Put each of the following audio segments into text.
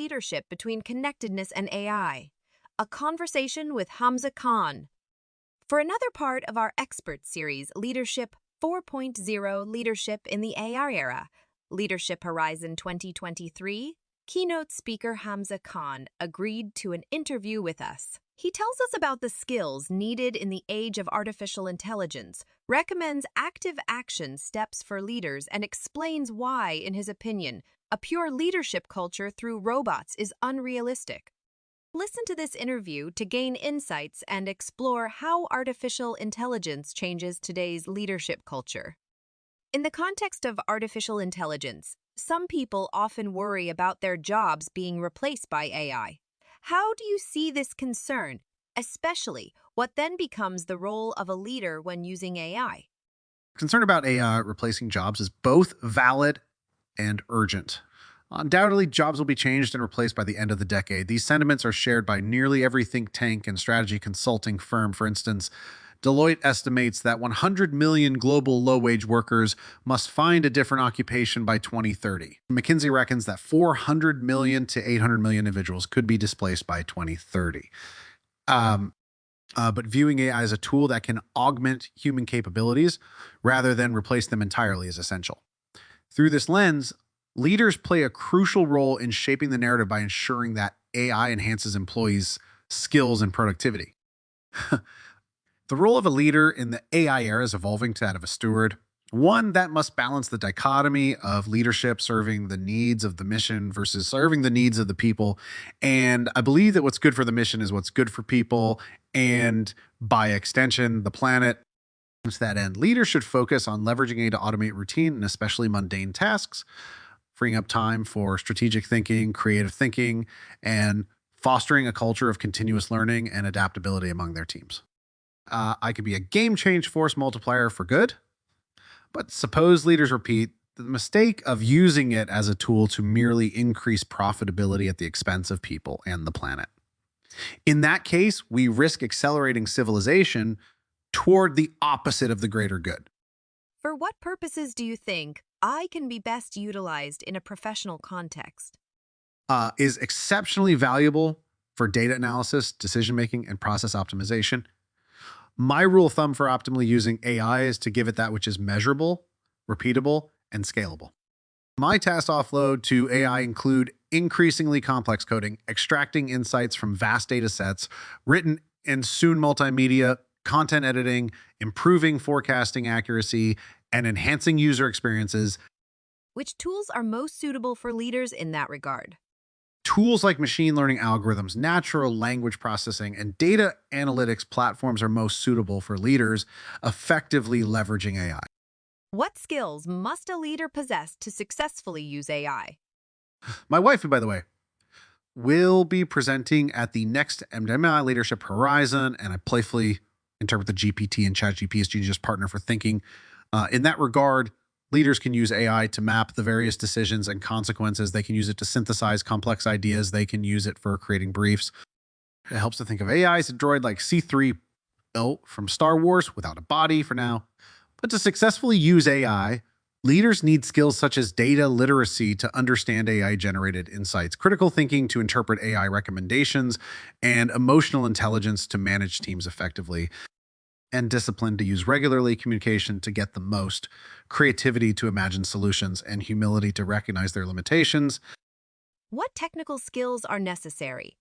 Leadership between Connectedness and AI. A Conversation with Hamza Khan. For another part of our expert series, Leadership 4.0 Leadership in the AI Era, Leadership Horizon 2023, keynote speaker Hamza Khan agreed to an interview with us. He tells us about the skills needed in the age of artificial intelligence, recommends active action steps for leaders, and explains why, in his opinion, a pure leadership culture through robots is unrealistic. Listen to this interview to gain insights and explore how artificial intelligence changes today's leadership culture. In the context of artificial intelligence, some people often worry about their jobs being replaced by AI. How do you see this concern, especially what then becomes the role of a leader when using AI? Concern about AI replacing jobs is both valid and urgent. Undoubtedly, jobs will be changed and replaced by the end of the decade. These sentiments are shared by nearly every think tank and strategy consulting firm. For instance, Deloitte estimates that 100 million global low-wage workers must find a different occupation by 2030. McKinsey reckons that 400 million to 800 million individuals could be displaced by 2030. But viewing AI as a tool that can augment human capabilities rather than replace them entirely is essential. Through this lens, leaders play a crucial role in shaping the narrative by ensuring that AI enhances employees' skills and productivity. The role of a leader in the AI era is evolving to that of a steward, one that must balance the dichotomy of leadership serving the needs of the mission versus serving the needs of the people. And I believe that what's good for the mission is what's good for people, and by extension, the planet. To that end, leaders should focus on leveraging AI to automate routine and especially mundane tasks, freeing up time for strategic thinking, creative thinking, and fostering a culture of continuous learning and adaptability among their teams. I could be a game-change force multiplier for good, but suppose leaders repeat the mistake of using it as a tool to merely increase profitability at the expense of people and the planet. In that case, we risk accelerating civilization toward the opposite of the greater good. For what purposes do you think AI can be best utilized in a professional context? Is exceptionally valuable for data analysis, decision-making, and process optimization. My rule of thumb for optimally using AI is to give it that which is measurable, repeatable, and scalable. My task offload to AI include increasingly complex coding, extracting insights from vast data sets, written and soon multimedia, content editing, improving forecasting accuracy, and enhancing user experiences. Which tools are most suitable for leaders in that regard? Tools like machine learning algorithms, natural language processing, and data analytics platforms are most suitable for leaders effectively leveraging AI. What skills must a leader possess to successfully use AI? My wife, by the way, will be presenting at the next MDMI Leadership Horizon, and I playfully interpret the GPT and ChatGPT as Genius partner for thinking. In that regard, leaders can use AI to map the various decisions and consequences. They can use it to synthesize complex ideas. They can use it for creating briefs. It helps to think of AI as a droid like C-3PO from Star Wars, without a body for now. But to successfully use AI, leaders need skills such as data literacy to understand AI-generated insights, critical thinking to interpret AI recommendations, and emotional intelligence to manage teams effectively, and discipline to use regularly, communication to get the most, creativity to imagine solutions, and humility to recognize their limitations. What technical skills are necessary?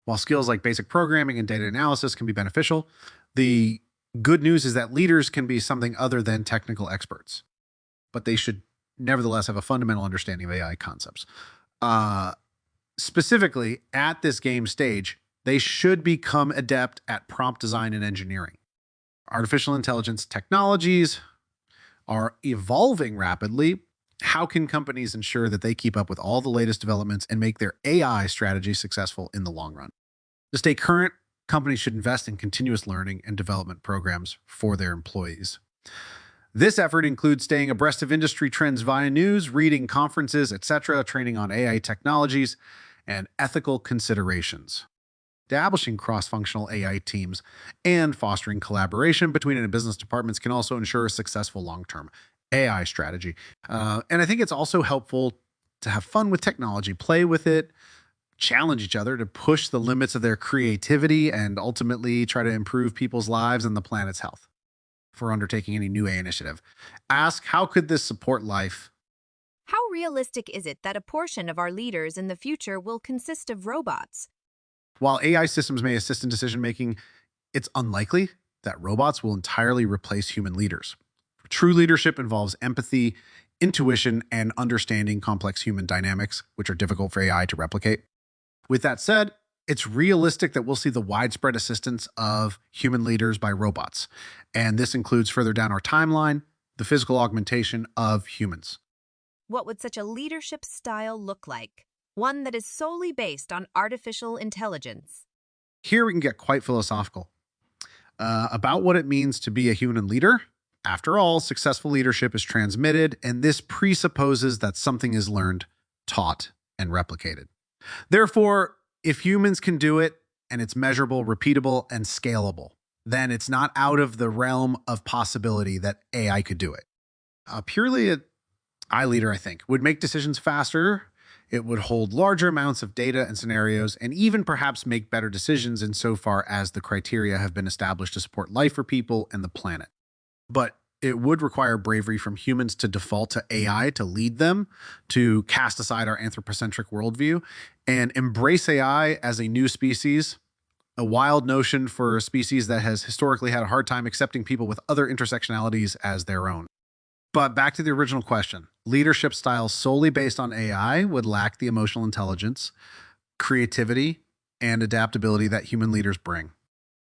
While skills like basic programming and data analysis can be beneficial, the good news is that leaders can be something other than technical experts, but they should nevertheless have a fundamental understanding of AI concepts. Specifically, at this game stage, they should become adept at prompt design and engineering. Artificial intelligence technologies are evolving rapidly. How can companies ensure that they keep up with all the latest developments and make their AI strategy successful in the long run? To stay current, companies should invest in continuous learning and development programs for their employees. This effort includes staying abreast of industry trends via news, reading conferences, etc., training on AI technologies, and ethical considerations. Establishing cross-functional AI teams and fostering collaboration between business departments can also ensure a successful long-term AI strategy. And I think it's also helpful to have fun with technology, play with it, challenge each other to push the limits of their creativity and ultimately try to improve people's lives and the planet's health. For undertaking any new AI initiative, ask how could this support life. How realistic is it that a portion of our leaders in the future will consist of robots? While AI systems may assist in decision making, it's unlikely that robots will entirely replace human leaders. True leadership involves empathy, intuition, and understanding complex human dynamics, which are difficult for AI to replicate. With that said, it's realistic that we'll see the widespread assistance of human leaders by robots. And this includes further down our timeline, the physical augmentation of humans. What would such a leadership style look like? One that is solely based on artificial intelligence. Here we can get quite philosophical about what it means to be a human leader. After all, successful leadership is transmitted, and this presupposes that something is learned, taught, and replicated. Therefore, if humans can do it and it's measurable, repeatable, and scalable, then it's not out of the realm of possibility that AI could do it. Purely an AI leader, I think, would make decisions faster. It would hold larger amounts of data and scenarios, and even perhaps make better decisions insofar as the criteria have been established to support life for people and the planet. But it would require bravery from humans to default to AI to lead them, to cast aside our anthropocentric worldview, and embrace AI as a new species, a wild notion for a species that has historically had a hard time accepting people with other intersectionalities as their own. But back to the original question, leadership styles solely based on AI would lack the emotional intelligence, creativity, and adaptability that human leaders bring.